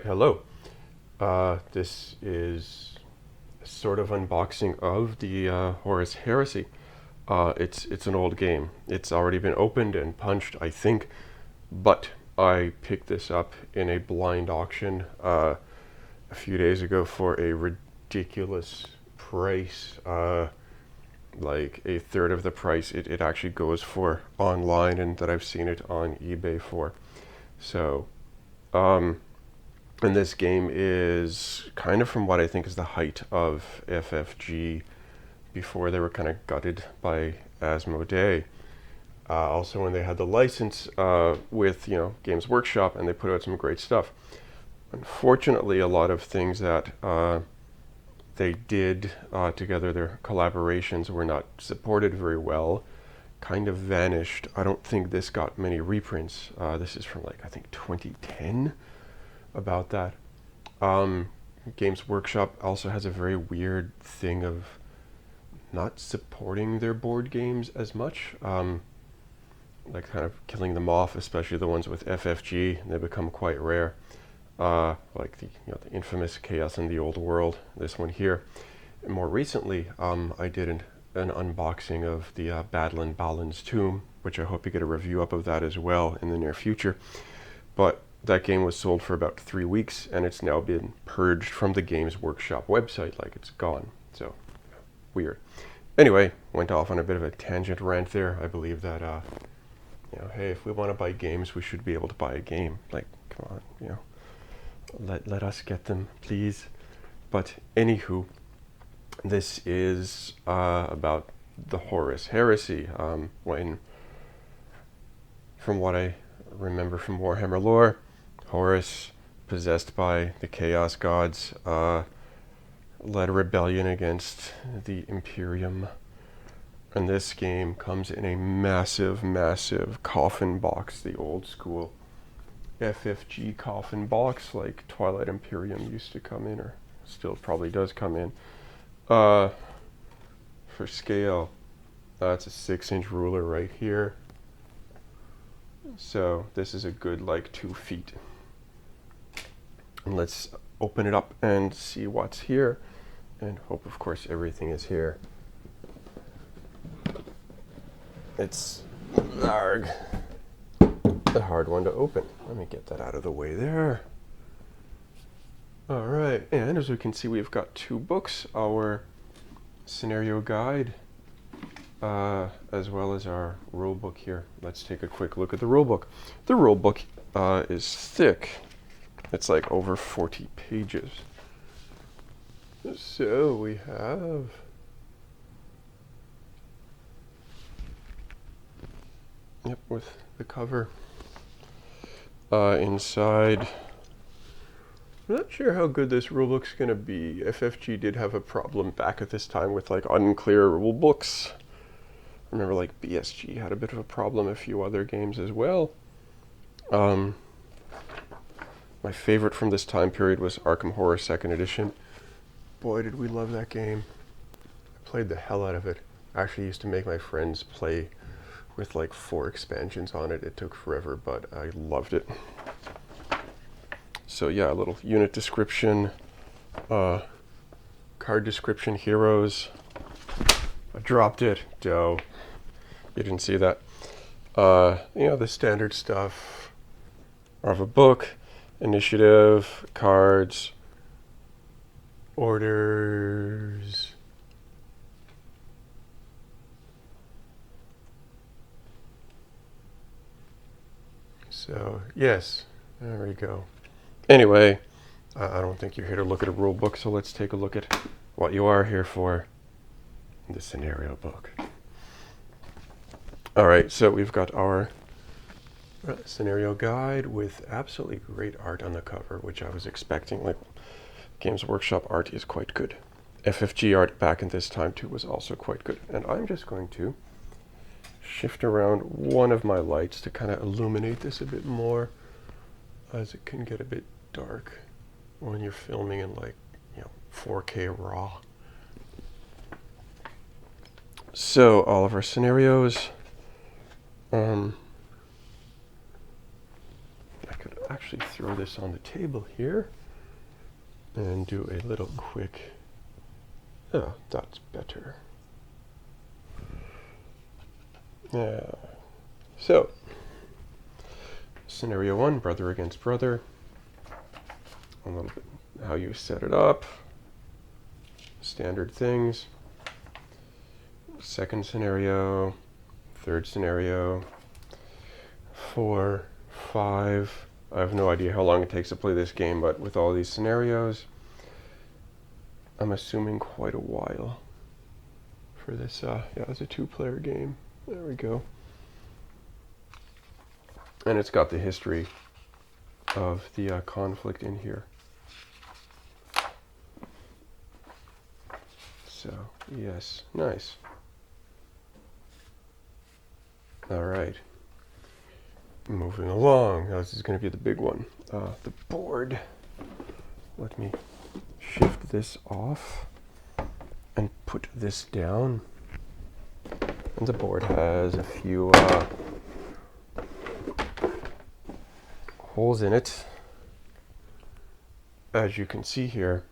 hello. This is a sort of unboxing of the Horus Heresy. It's an old game. It's already been opened and punched, I think, but I picked this up in a blind auction a few days ago for a ridiculous price, like a third of the price it actually goes for online, and that I've seen it on eBay for. So, and this game is kind of from what I think is the height of FFG before they were kind of gutted by Asmodee. Also, when they had the license with Games Workshop, and they put out some great stuff. Unfortunately, a lot of things that they did together, their collaborations, were not supported very well. Kind of vanished. I don't think this got many reprints. This is from I think 2010. About that. Games Workshop also has a very weird thing of not supporting their board games as much, like kind of killing them off, especially the ones with FFG. They become quite rare, like the infamous Chaos in the Old World, this one here. And more recently, I did an unboxing of the Battle in Balin's Tomb, which I hope you get a review up of that as well in the near future. But that game was sold for about 3 weeks, and it's now been purged from the Games Workshop website, like it's gone. So, weird. Anyway, went off on a bit of a tangent rant there. I believe that, hey, if we want to buy games, we should be able to buy a game. Like, come on, let us get them, please. But anywho, this is about the Horus Heresy. From what I remember from Warhammer lore, Horus, possessed by the Chaos Gods, led a rebellion against the Imperium. And this game comes in a massive, massive coffin box, the old school FFG coffin box, like Twilight Imperium used to come in, or still probably does come in. For scale, that's a 6-inch ruler right here. So this is a good 2 feet. And let's open it up and see what's here, and hope of course everything is here. It's a hard one to open. Let me get that out of the way there. Alright, and as we can see, we've got 2 books, our scenario guide, as well as our rule book here. Let's take a quick look at the rule book. The rule book is thick. It's over 40 pages. So we have with the cover. Inside, I'm not sure how good this rulebook's going to be. FFG did have a problem back at this time with unclear rulebooks. I remember BSG had a bit of a problem, a few other games as well. My favorite from this time period was Arkham Horror 2nd Edition. Boy, did we love that game. I played the hell out of it. I actually used to make my friends play with 4 expansions on it. It took forever, but I loved it. So yeah, a little unit description, card description, heroes. I dropped it. Doe. You didn't see that. The standard stuff of a book. Initiative, cards, orders. So, yes, there we go. Anyway, I don't think you're here to look at a rule book, so let's take a look at what you are here for, the scenario book. Alright, so we've got our scenario guide with absolutely great art on the cover, which I was expecting. Games Workshop art is quite good. FFG art back in this time too was also quite good. And I'm just going to shift around one of my lights to kind of illuminate this a bit more, as it can get a bit dark when you're filming in 4K raw. So all of our scenarios, actually throw this on the table here and do a little quick, oh, that's better. Yeah. So, scenario 1, brother against brother. A little bit how you set it up. Standard things. Second scenario, third scenario, 4, 5. I have no idea how long it takes to play this game, but with all these scenarios, I'm assuming quite a while for this. Yeah, it's a 2-player game. There we go. And it's got the history of the conflict in here. So, yes, nice. All right. Moving along. Now, this is going to be the big one. The board. Let me shift this off and put this down. And the board has a few holes in it, as you can see here.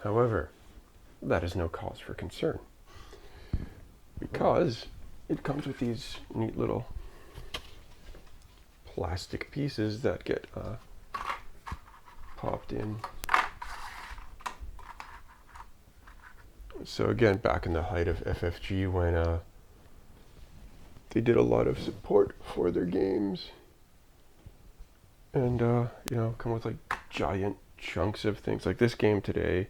However, that is no cause for concern, because it comes with these neat little plastic pieces that get popped in. So again, back in the height of FFG, when they did a lot of support for their games, and you know, come with like giant chunks of things. Like this game today,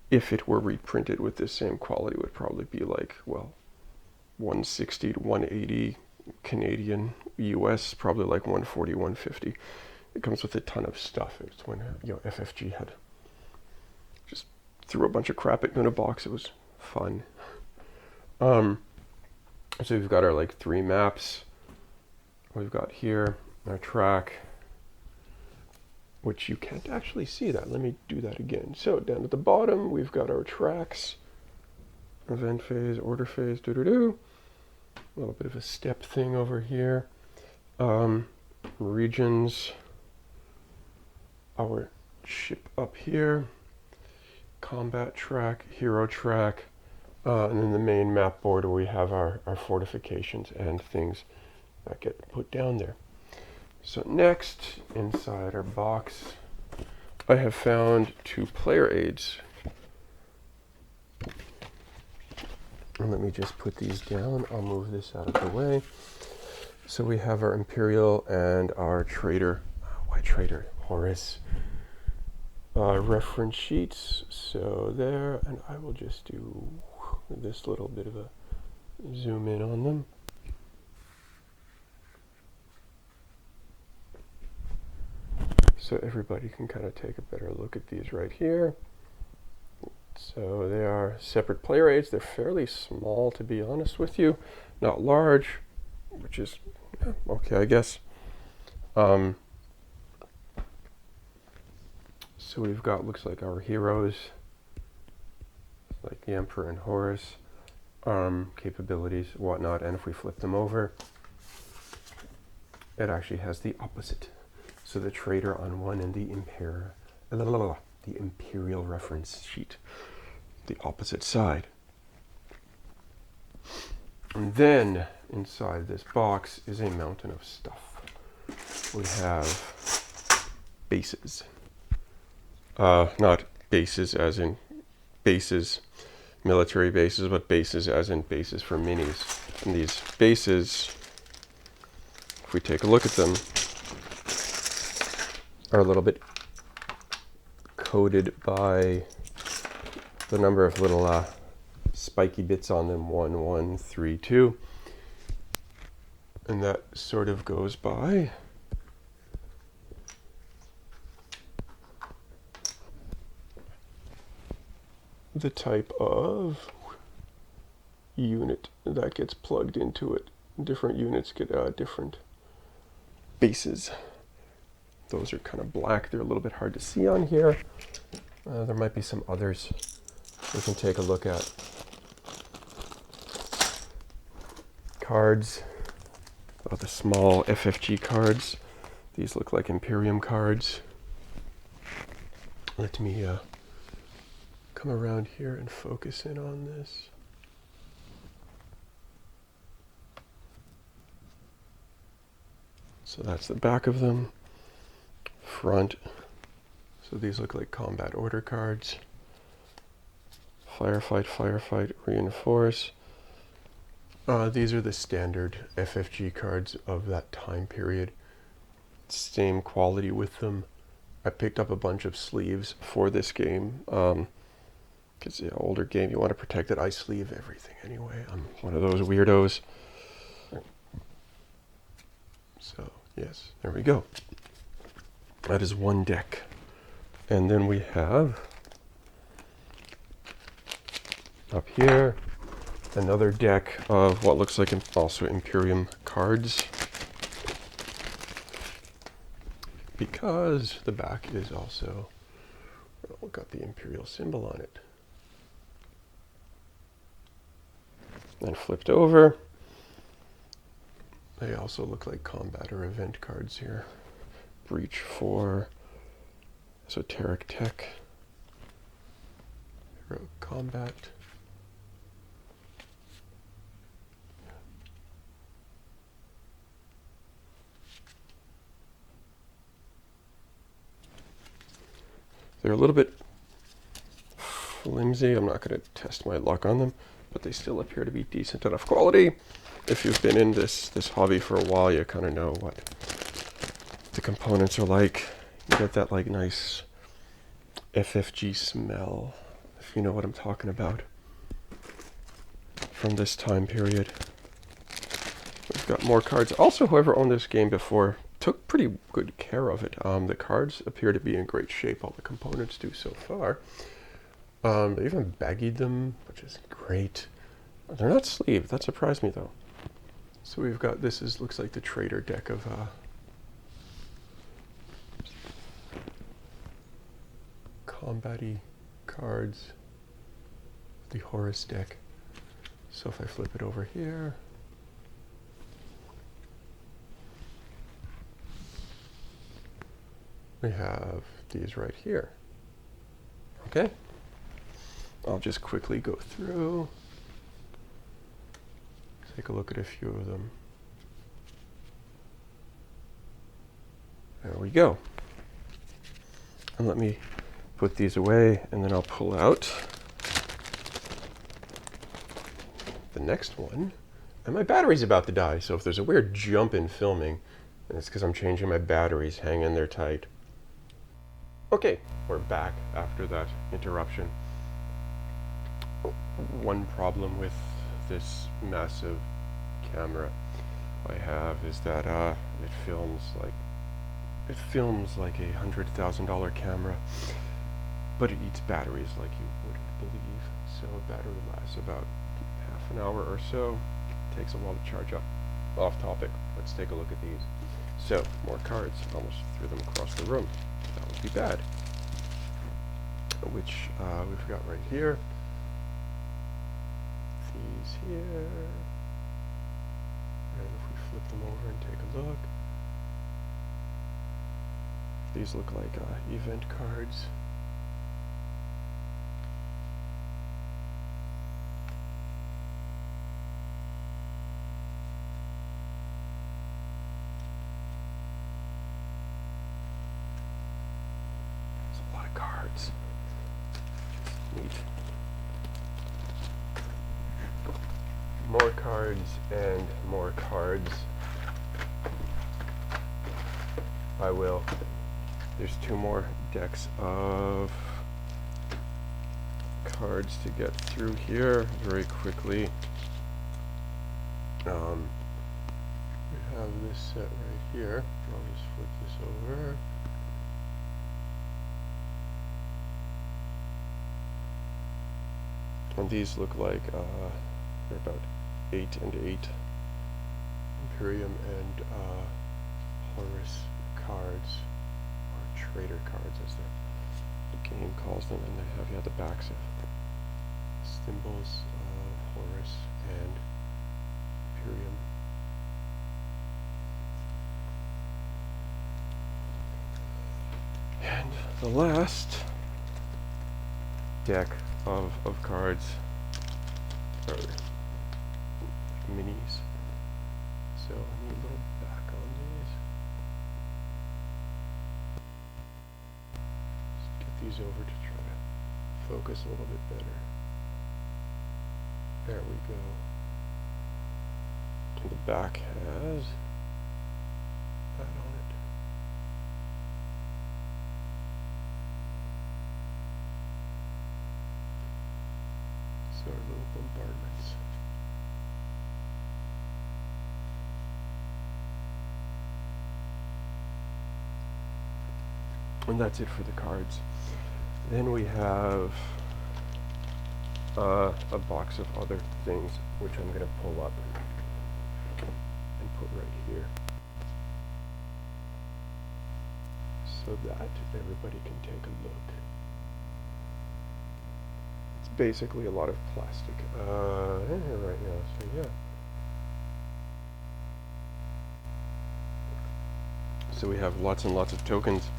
if it were reprinted with this same quality, would probably be like, well, 160 to 180 Canadian, US, probably like 140, 150. It comes with a ton of stuff. It's when FFG had just threw a bunch of crap in a box. It was fun. So we've got our like 3 maps. We've got here our track, which you can't actually see that. Let me do that again. So down at the bottom, we've got our tracks, event phase, order phase, a little bit of a step thing over here. Regions, our ship up here, combat track, hero track, and then the main map board where we have our fortifications and things that get put down there. So next, inside our box, I have found 2 player aids. And let me just put these down. I'll move this out of the way. So we have our Imperial and our Trader, why Trader? Horus reference sheets. So there, and I will just do this little bit of a zoom in on them. So everybody can kind of take a better look at these right here. So they are separate player aids. They're fairly small, to be honest with you. Not large, which is okay, I guess. So we've got, looks like our heroes, like the Emperor and Horus, capabilities, whatnot. And if we flip them over, it actually has the opposite. So the Trader on one and the Imperial reference sheet, the opposite side. And then inside this box is a mountain of stuff. We have bases. Not bases as in bases, military bases, but bases as in bases for minis. And these bases, if we take a look at them, are a little bit coded by the number of little spiky bits on them, 1, 1, 3, 2. And that sort of goes by the type of unit that gets plugged into it. Different units get different bases. Those are kind of black. They're a little bit hard to see on here. There might be some others we can take a look at. Cards, the small FFG cards. These look like Imperium cards. Let me come around here and focus in on this. So that's the back of them. Front. So these look like combat order cards. Firefight, firefight, reinforce. These are the standard FFG cards of that time period. Same quality with them. I picked up a bunch of sleeves for this game. Because the older game, you want to protect it. I sleeve everything anyway. I'm one of those weirdos. So, yes, there we go. That is one deck. And then we have, up here, another deck of what looks like also Imperium cards. Because the back is also, got the Imperial symbol on it. And flipped over, they also look like combat or event cards here. Breach 4, Esoteric Tech, Hero Combat. They're a little bit flimsy. I'm not going to test my luck on them, but they still appear to be decent enough quality. If you've been in this hobby for a while, you kind of know what the components are like. You get that like nice FFG smell, if you know what I'm talking about, from this time period. We've got more cards. Also, whoever owned this game before took pretty good care of it. The cards appear to be in great shape. All the components do so far. They even baggied them, which is great. They're not sleeved. That surprised me though. So we've got, looks like the trader deck of combat-y cards. The Horus deck. So if I flip it over here, we have these right here. Okay. I'll just quickly go through. Take a look at a few of them. There we go. And let me put these away, and then I'll pull out the next one. And my battery's about to die, so if there's a weird jump in filming, it's because I'm changing my batteries. Hang in there tight. Okay, we're back after that interruption. One problem with this massive camera I have is that it films like $100,000 camera, but it eats batteries like you wouldn't believe. So a battery lasts about half an hour or so. It takes a while to charge up. Off topic. Let's take a look at these. So more cards. Almost threw them across the room. That would be bad. Which we've got right here. These here. And if we flip them over and take a look, these look like event cards. It's a lot of cards. Neat. More cards and more cards. I will. There's two more decks of cards to get through here very quickly. We have this set right here. I'll just flip this over. And these look like they're about 8 and 8 Imperium and Horus cards, or trader cards as the game calls them, and they have the backs of symbols of Horus and Imperium. And the last deck of cards are minis. So I need a little back on these. Just get these over to try to focus a little bit better. There we go. And the back has that on it. So our little bombardments. And that's it for the cards. Then we have a box of other things, which I'm going to pull up and put right here, so that everybody can take a look. It's basically a lot of plastic in here right now, so yeah. So we have lots and lots of tokens.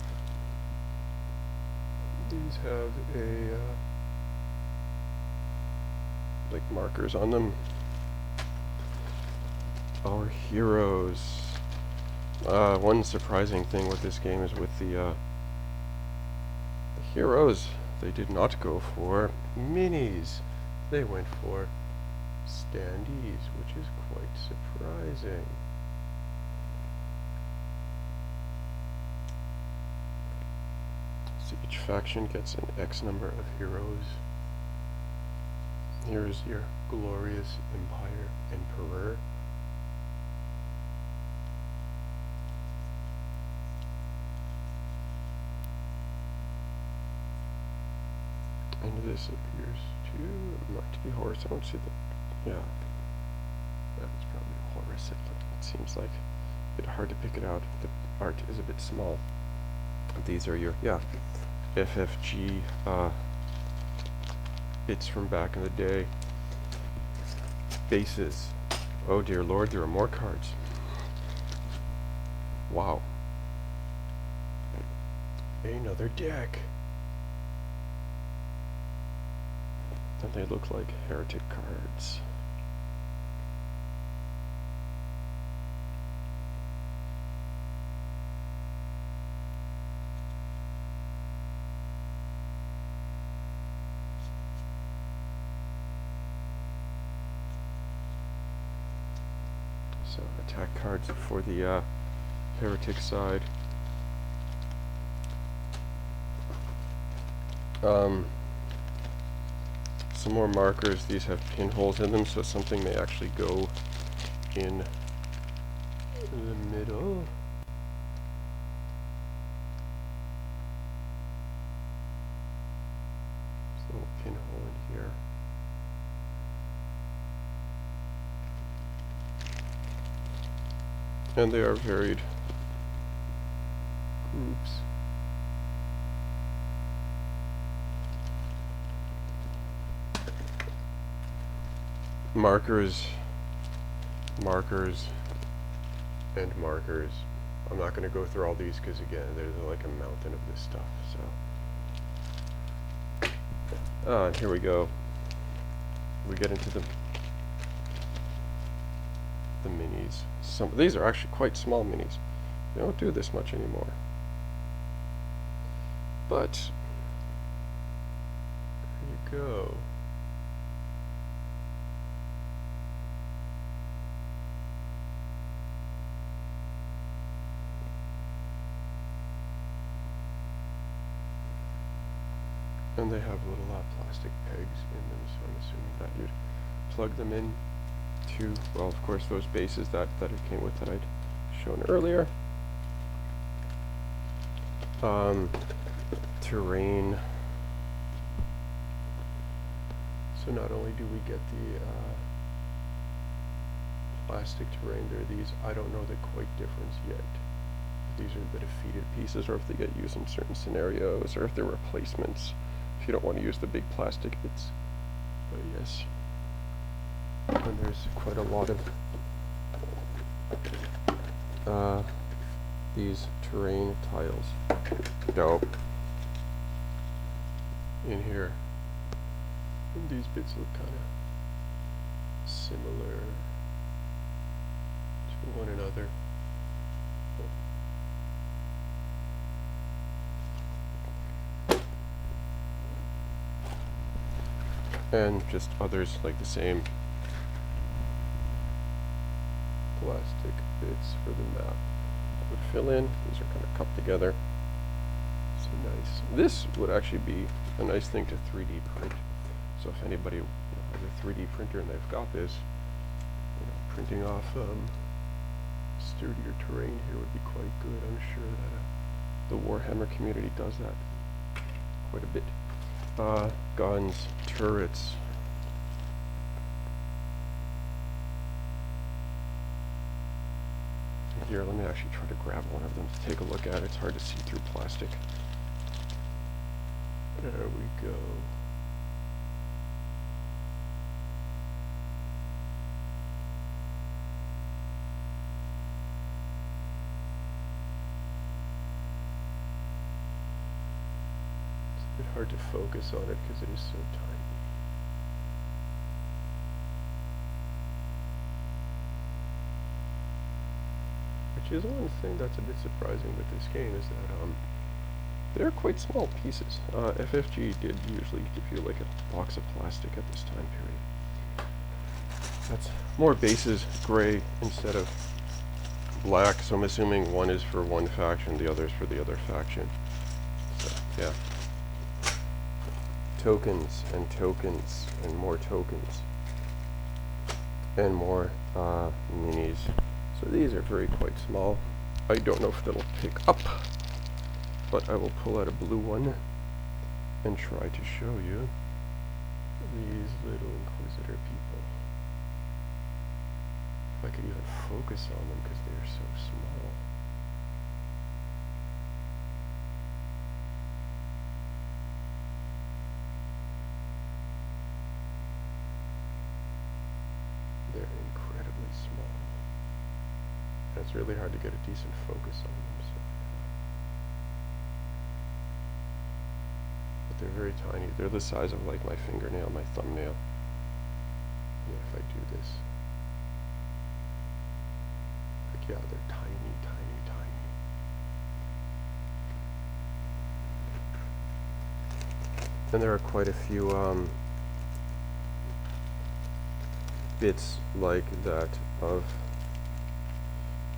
These have a like markers on them. Our heroes. One surprising thing with this game is with the heroes, they did not go for minis. They went for standees, which is quite surprising. So each faction gets an X number of heroes. Here's your glorious Empire Emperor. And this appears to not be Horus. I don't see the, yeah. That's probably Horus. It seems like a bit hard to pick it out. The art is a bit small. These are your, yeah, FFG bits from back in the day. Bases. Oh dear lord, there are more cards. Wow. Another deck. And they look like heretic cards. So attack cards for the heretic side. Some more markers. These have pinholes in them, so something may actually go in the middle. There's a little pinhole in here. And they are varied groups. Markers, markers, and markers. I'm not going to go through all these because, again, there's like a mountain of this stuff. So, and here we go. We get into the minis. Some of these are actually quite small minis. They don't do this much anymore. But there you go. And they have little plastic pegs in them, so I'm assuming that you'd plug them in to, well, of course, those bases that it came with that I'd shown earlier. Terrain. So not only do we get the plastic terrain, there are these, I don't know the quite difference yet. If these are the defeated pieces, or if they get used in certain scenarios, or if they're replacements. If you don't want to use the big plastic bits. But yes. And there's quite a lot of these terrain tiles. Nope. in here. And these bits look kind of similar to one another. And just others like the same plastic bits for the map that would fill in. These are kind of cupped together. So nice. This would actually be a nice thing to 3D print. So if anybody has a 3D printer and they've got this, printing off sturdier terrain here would be quite good. I'm sure that the Warhammer community does that quite a bit. Guns, turrets. Here, let me actually try to grab one of them to take a look at. It's hard to see through plastic. There we go. It's a bit hard to focus on it because it is so tiny. Which is one thing that's a bit surprising with this game, is that they're quite small pieces. FFG did usually give you like a box of plastic at this time period. That's more bases gray instead of black, so I'm assuming one is for one faction, the other is for the other faction. So, yeah. Tokens and tokens and more tokens. And more minis. So these are quite small. I don't know if that'll pick up, but I will pull out a blue one and try to show you these little Inquisitor people. If I could even focus on them because they are so small. They're incredibly small. And it's really hard to get a decent focus on them. So. But they're very tiny. They're the size of like my fingernail, my thumbnail. And if I do this, like, yeah, they're tiny, tiny, tiny. And there are quite a few bits like that of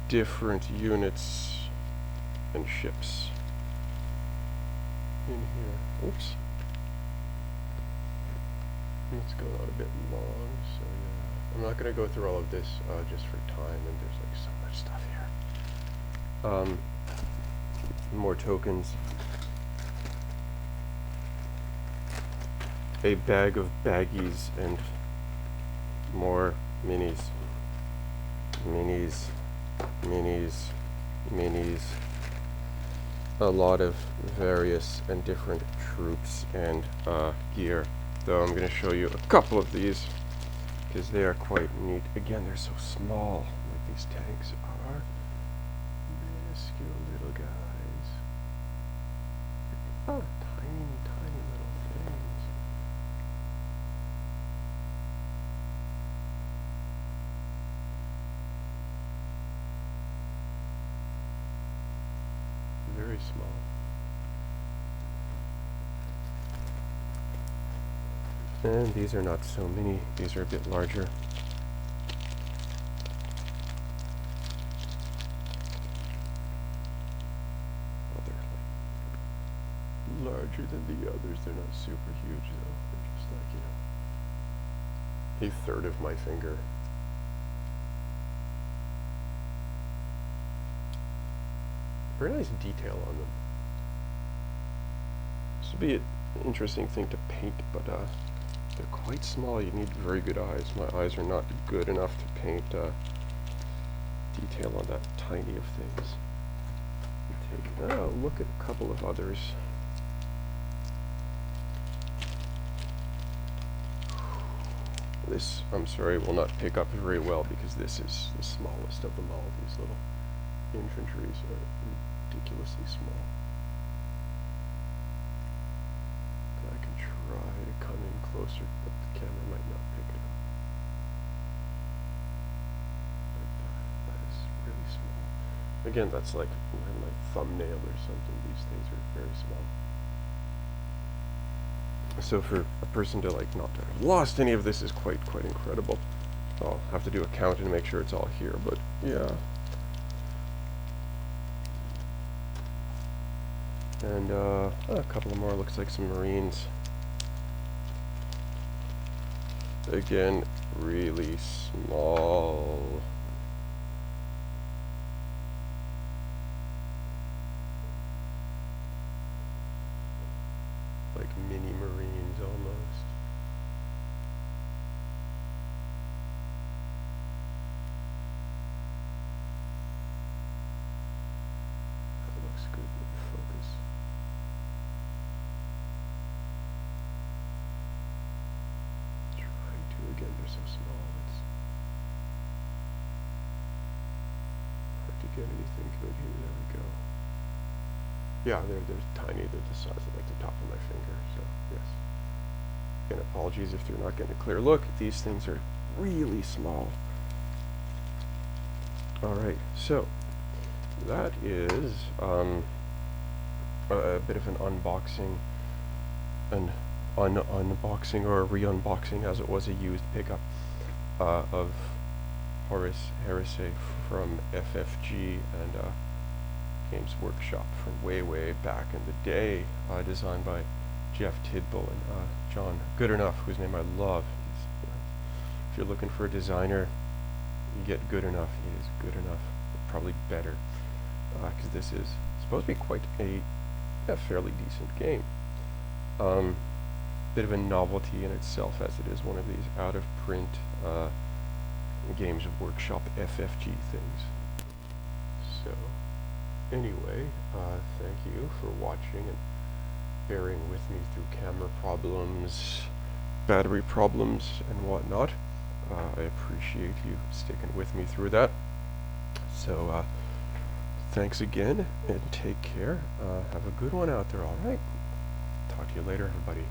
different units and ships in here. Oops. It's going on a bit long, so yeah. I'm not going to go through all of this just for time, and there's like so much stuff here. More tokens. A bag of baggies and more minis. Minis. Minis. Minis. A lot of various and different troops and gear. Though I'm going to show you a couple of these because they are quite neat. Again, they're so small. Like these tanks are minuscule little guys. Oh, tiny, tiny little things. Very small. And these are not so many. These are a bit larger. Well, they're like larger than the others. They're not super huge though. They're just like, a third of my finger. Very nice detail on them. This would be an interesting thing to paint, but they're quite small. You need very good eyes. My eyes are not good enough to paint detail on that tiny of things. Look at a couple of others. This, I'm sorry, will not pick up very well because this is the smallest of them all. These little infantries are ridiculously small. But I can closer, but the camera might not pick it up. Like that is really small. Again, that's like my thumbnail or something. These things are very small. So for a person to like not to have lost any of this is quite incredible. I'll have to do a count and make sure it's all here, but yeah. And a couple more, looks like some Marines. Again, really small. Like mini Marines almost. That looks good with focus. Trying to, again, they're so small, it's hard to get anything good here. There we go. Yeah, they're tiny. They're the size of like the top of my finger, so yes. Again, apologies if they're not getting a clear look. These things are really small. Alright, so that is a bit of an unboxing, unboxing or a re-unboxing, as it was a used pickup of Horus Heresy from FFG and Games Workshop from way back in the day, designed by Jeff Tidball and John Goodenough, whose name I love. If you're looking for a designer, you get Goodenough. He is good enough, probably better, because this is supposed to be quite a fairly decent game. Bit of a novelty in itself, as it is one of these out-of-print Games Workshop FFG things. So anyway, thank you for watching and bearing with me through camera problems, battery problems, and whatnot. I appreciate you sticking with me through that. So thanks again, and take care. Have a good one out there, alright? Talk to you later, everybody.